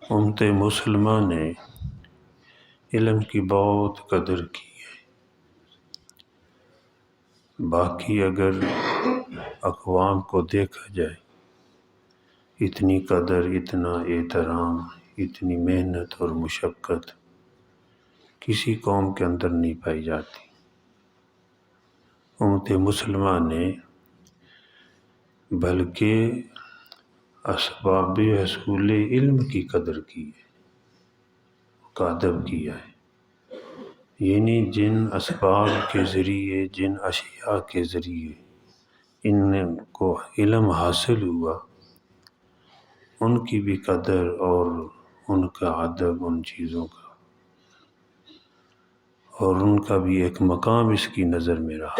امت مسلمہ نے علم کی بہت قدر کی ہے۔ باقی اگر اقوام کو دیکھا جائے، اتنی قدر، اتنا احترام، اتنی محنت اور مشقت کسی قوم کے اندر نہیں پائی جاتی۔ امت مسلمہ نے بلکہ اسباب حصول علم کی قدر کی ہے، کا ادب کیا ہے۔ یعنی جن اسباب کے ذریعے، جن اشیاء کے ذریعے ان کو علم حاصل ہوا، ان کی بھی قدر اور ان کا ادب، ان چیزوں کا، اور ان کا بھی ایک مقام اس کی نظر میں رہا۔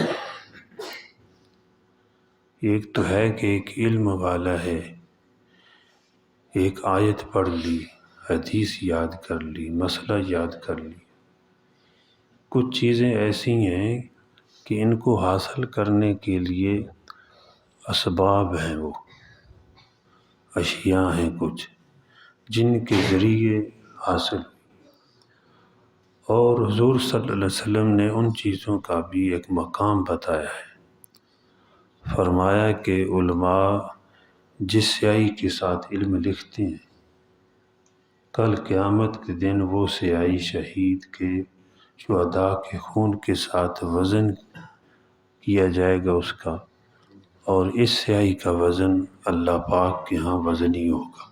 ایک تو ہے کہ ایک علم والا ہے، ایک آیت پڑھ لی، حدیث یاد کر لی، مسئلہ یاد کر لی۔ کچھ چیزیں ایسی ہیں کہ ان کو حاصل کرنے کے لیے اسباب ہیں، وہ اشیاء ہیں کچھ جن کے ذریعے حاصل، اور حضور صلی اللہ علیہ وسلم نے ان چیزوں کا بھی ایک مقام بتایا ہے۔ فرمایا کہ علماء جس سیاہی کے ساتھ علم لکھتے ہیں، کل قیامت کے دن وہ سیاہی شہید کے، شہداء کے خون کے ساتھ وزن کیا جائے گا اس کا، اور اس سیاہی کا وزن اللہ پاک کے ہاں وزنی ہوگا۔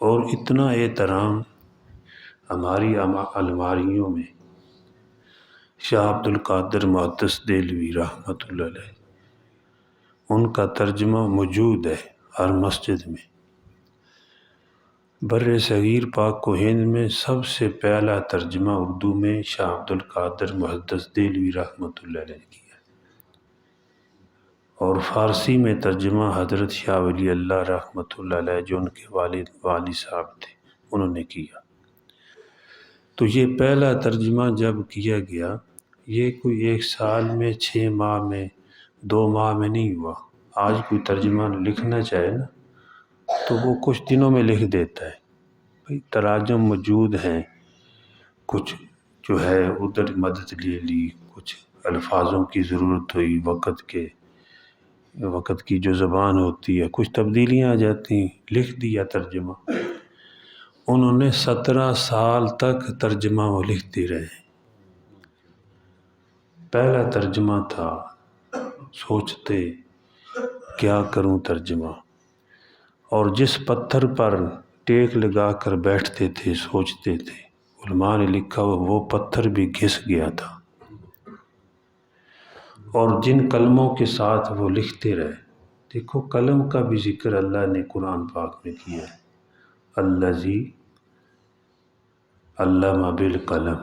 اور اتنا احترام ہماری الماریوں میں شاہ عبد القادر محدث دہلوی رحمۃ اللہ علیہ، ان کا ترجمہ موجود ہے ہر مسجد میں۔ بر صغیر پاک و ہند میں سب سے پہلا ترجمہ اردو میں شاہ عبد القادر محدث دہلوی رحمۃ اللہ علیہ نے کیا، اور فارسی میں ترجمہ حضرت شاہ ولی اللہ رحمۃ اللہ علیہ، جو ان کے والد صاحب تھے، انہوں نے کیا۔ تو یہ پہلا ترجمہ جب کیا گیا، یہ کوئی 1 سال میں، 6 ماہ میں، 2 ماہ میں نہیں ہوا۔ آج کوئی ترجمہ لکھنا چاہے نا تو وہ کچھ دنوں میں لکھ دیتا ہے۔ بھئی تراجم موجود ہیں، کچھ جو ہے ادھر مدد لے لی، کچھ الفاظوں کی ضرورت ہوئی، وقت کی جو زبان ہوتی ہے، کچھ تبدیلیاں آ جاتی ہیں، لکھ دیا ترجمہ۔ انہوں نے 17 سال تک ترجمہ وہ لکھتے رہے۔ پہلا ترجمہ تھا، سوچتے کیا کروں ترجمہ، اور جس پتھر پر ٹیک لگا کر بیٹھتے تھے، سوچتے تھے، علماء نے لکھا وہ پتھر بھی گھس گیا تھا۔ اور جن کلموں کے ساتھ وہ لکھتے رہے، دیکھو قلم کا بھی ذکر اللہ نے قرآن پاک میں کیا ہے، الذی علم بالقلم،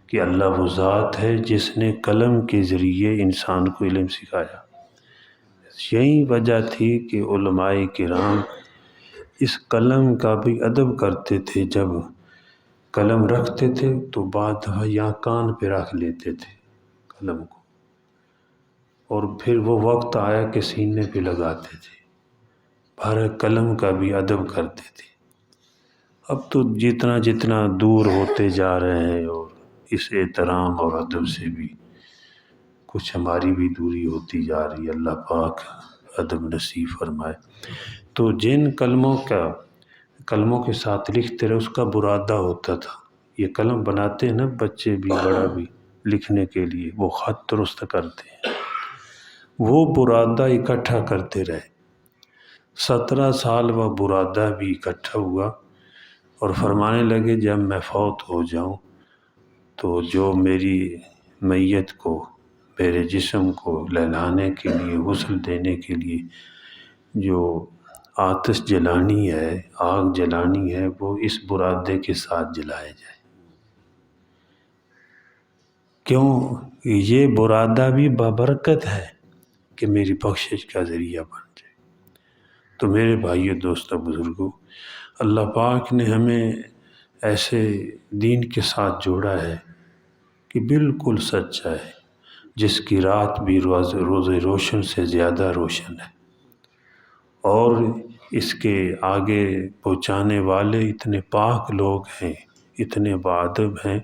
کہ اللہ وہ ذات ہے جس نے قلم کے ذریعے انسان کو علم سکھایا۔ یہی وجہ تھی کہ علماء کرام اس قلم کا بھی ادب کرتے تھے۔ جب قلم رکھتے تھے تو بعد یہاں کان پہ رکھ لیتے تھے قلم کو، اور پھر وہ وقت آیا کہ سینے پہ لگاتے تھے۔ ہر قلم کا بھی ادب کرتے تھے۔ اب تو جتنا دور ہوتے جا رہے ہیں، اور اس احترام اور ادب سے بھی کچھ ہماری بھی دوری ہوتی جا رہی ہے۔ اللہ پاک ادب نصیب فرمائے۔ تو جن قلموں کے ساتھ لکھتے رہے، اس کا برادہ ہوتا تھا۔ یہ قلم بناتے ہیں نا بچے بھی، بڑا بھی، لکھنے کے لیے وہ خط درست کرتے ہیں، وہ برادہ اکٹھا کرتے رہے۔ 17 سال وہ برادہ بھی اکٹھا ہوا، اور فرمانے لگے جب میں فوت ہو جاؤں تو جو میری میت کو، میرے جسم کو لہلانے کے لیے، غسل دینے کے لیے جو آتش جلانی ہے، آگ جلانی ہے، وہ اس برادے کے ساتھ جلائے جائے۔ کیوں؟ یہ برادہ بھی بابرکت ہے کہ میری بخشش کا ذریعہ بن جائے۔ تو میرے بھائیو، دوستو، بزرگوں، اللہ پاک نے ہمیں ایسے دین کے ساتھ جوڑا ہے کہ بالکل سچا ہے، جس کی رات بھی روز روشن سے زیادہ روشن ہے۔ اور اس کے آگے پہنچانے والے اتنے پاک لوگ ہیں، اتنے باادب ہیں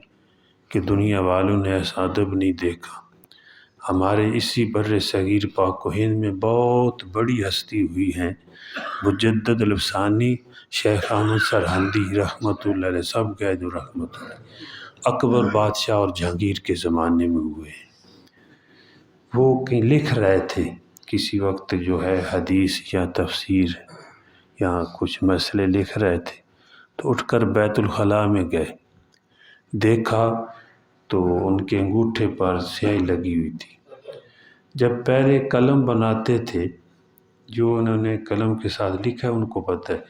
کہ دنیا والوں نے ایسا ادب نہیں دیکھا۔ ہمارے اسی بر صغیر پاک و ہند میں بہت بڑی ہستی ہوئی ہیں، مجدد الفسانی، شیخ احمد سرہندی رحمۃ اللہ علیہ، سب قید رحمۃ اللہ، اکبر بادشاہ اور جہانگیر کے زمانے میں ہوئے ہیں۔ وہ کہیں لکھ رہے تھے کسی وقت جو ہے حدیث یا تفسیر یا کچھ مسئلے لکھ رہے تھے، تو اٹھ کر بیت الخلاء میں گئے، دیکھا تو ان کے انگوٹھے پر سیاہی لگی ہوئی تھی۔ جب پہلے قلم بناتے تھے، جو انہوں نے قلم کے ساتھ لکھا ہے ان کو پتہ ہے،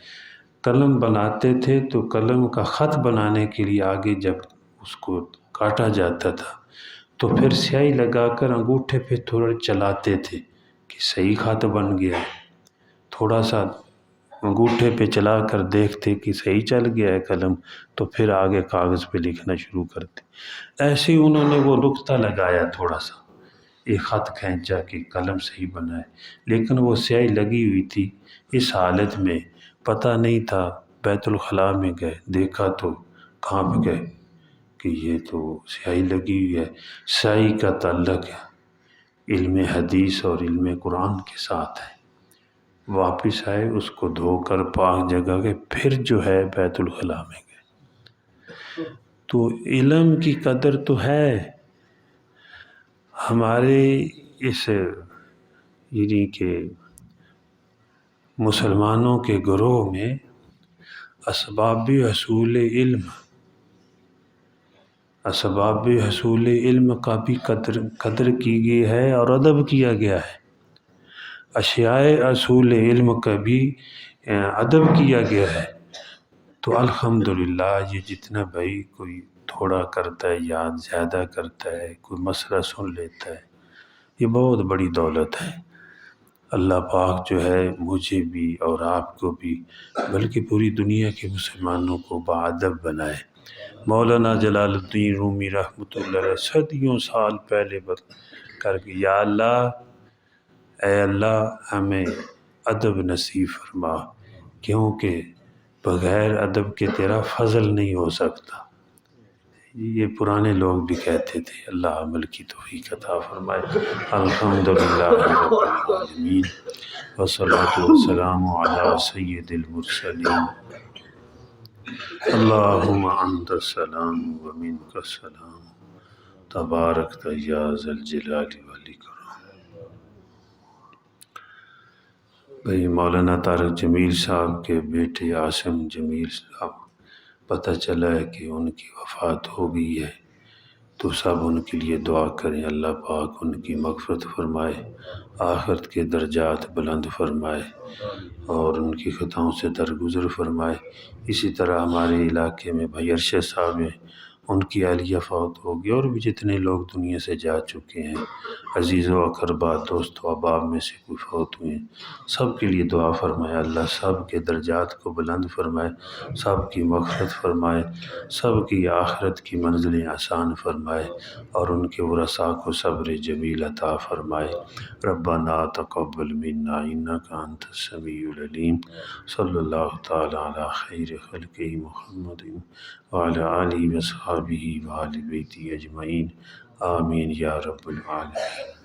قلم بناتے تھے تو قلم کا خط بنانے کے لیے آگے جب اس کو کاٹا جاتا تھا تو پھر سیاہی لگا کر انگوٹھے پہ تھوڑا چلاتے تھے کہ صحیح خط بن گیا ہے، تھوڑا سا انگوٹھے پہ چلا کر دیکھتے کہ صحیح چل گیا ہے قلم، تو پھر آگے کاغذ پہ لکھنا شروع کرتے۔ ایسے ہی انہوں نے وہ نقطہ لگایا، تھوڑا سا ایک خط کھینچا کہ قلم صحیح بنا ہے، لیکن وہ سیاہی لگی ہوئی تھی۔ اس حالت میں پتہ نہیں تھا، بیت الخلاء میں گئے، دیکھا تو کانپ گئے کہ یہ تو سیاہی لگی ہوئی ہے۔ سیاہی کا تعلق علم حدیث اور علم قرآن کے ساتھ ہے۔ واپس آئے، اس کو دھو کر پاک جگہ کے پھر جو ہے بیت الخلاء میں گئے۔ تو علم کی قدر تو ہے ہمارے اس یعنی کہ مسلمانوں کے گروہ میں اسباب حصول علم کا بھی قدر کی گئی ہے اور ادب کیا گیا ہے، اشیاء حصول علم کا بھی ادب کیا گیا ہے۔ تو الحمدللہ یہ جتنا بھائی کوئی تھوڑا کرتا ہے، یاد زیادہ کرتا ہے، کوئی مسئلہ سن لیتا ہے، یہ بہت بڑی دولت ہے۔ اللہ پاک جو ہے مجھے بھی اور آپ کو بھی بلکہ پوری دنیا کے مسلمانوں کو باادب بنائے۔ مولانا جلال الدین رومی رحمۃ اللہ علیہ صدیوں سال پہلے کر کے، یا اللہ، اے اللہ ہمیں ادب نصیب فرما، کیونکہ بغیر ادب کے تیرا فضل نہیں ہو سکتا۔ یہ پرانے لوگ بھی کہتے تھے، اللہ عمل کی توفیق عطا فرمائے۔ الحمدللہ رب العالمین، والصلاۃ والسلام علی سید المرسلین۔ اللہم انت السلام و منک السلام، تبارکت یا ذا الجلال والاکرام۔ بھئی مولانا طارق جمیل صاحب کے بیٹے عاصم جمیل صاحب پتہ چلا ہے کہ ان کی وفات ہو گئی ہے، تو سب ان کے لیے دعا کریں، اللہ پاک ان کی مغفرت فرمائے، آخرت کے درجات بلند فرمائے اور ان کی خطاؤں سے درگزر فرمائے۔ اسی طرح ہمارے علاقے میں بھائی ارشد صاحب ہیں، ان کی اہلیہ فوت ہوگی، اور بھی جتنے لوگ دنیا سے جا چکے ہیں، عزیز و اقربا، دوست و احباب میں سے کوئی فوت ہوئے ہیں، سب کے لیے دعا فرمائے، اللہ سب کے درجات کو بلند فرمائے، سب کی مغفرت فرمائے، سب کی آخرت کی منزلیں آسان فرمائے اور ان کے ورثاء کو صبر جمیل عطا فرمائے۔ ربنا تقبل منا انک انت السمیع العلیم، صلی اللہ تعالی علی خیر خلقہ محمد وعلی آلہ وصحبہ وآل بیتہ اجمعین، آمین یا رب العالمین۔